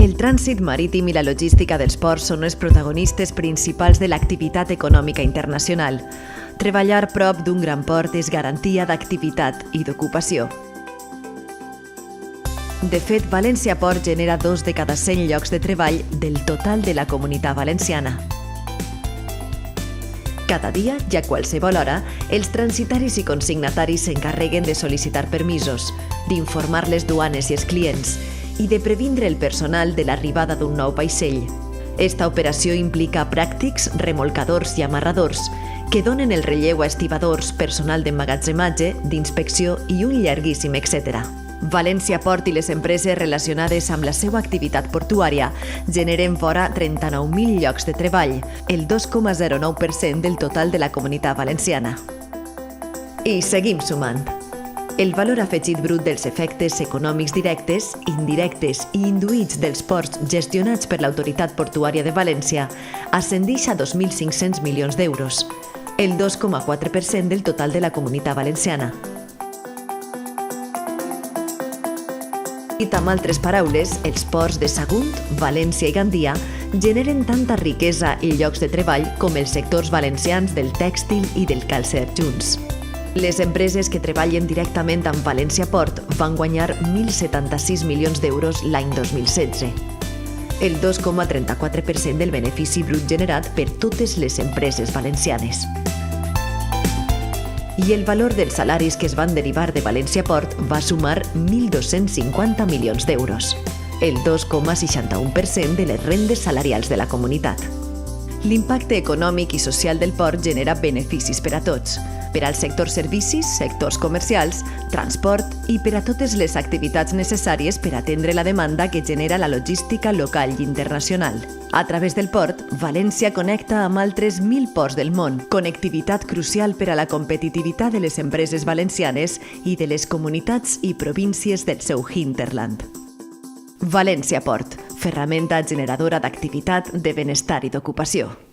El trànsit marítim i la logística dels ports són els protagonistes principals de l'activitat econòmica internacional. Treballar prop d'un gran port és garantia d'activitat i d'ocupació. De fet, València Port genera 2 de cada 100 llocs de treball del total de la Comunitat Valenciana. Cada dia i a qualsevol hora, els transitaris i consignataris s'encarreguen de sol·licitar permisos, d'informar les duanes i els clients i de previndre el personal de l'arribada d'un nou vaixell. Esta operació implica pràctics, remolcadors i amarradors que donen el relleu a estibadors, personal d'emmagatzematge, d'inspecció i un llarguíssim etcètera. València Port i les empreses relacionades amb la seva activitat portuària generen vora 39.000 llocs de treball, el 2,09% del total de la Comunitat Valenciana. I seguim sumant. El valor afegit brut dels efectes econòmics directes, indirectes i induïts dels ports gestionats per l'Autoritat Portuària de València ascendeix a 2.500 milions d'euros, el 2,4% del total de la Comunitat Valenciana. Dit amb altres paraules, els ports de Sagunt, València i Gandia generen tanta riquesa i llocs de treball com els sectors valencians del tèxtil i del calcer junts. Les empreses que treballen directament amb València Port van guanyar 1.076 milions d'euros l'any 2016, el 2,34% del benefici brut generat per totes les empreses valencianes. I el valor dels salaris que es van derivar de València Port va sumar 1.250 milions d'euros, el 2,61% de les rendes salarials de la comunitat. L'impacte econòmic i social del port genera beneficis per a tots, per al sector servicis, sectors comercials, transport i per a totes les activitats necessàries per atendre la demanda que genera la logística local i internacional. A través del port, València connecta amb altres 1.000 ports del món, connectivitat crucial per a la competitivitat de les empreses valencianes i de les comunitats i províncies del seu hinterland. València Port, ferramenta generadora d'activitat, de benestar i d'ocupació.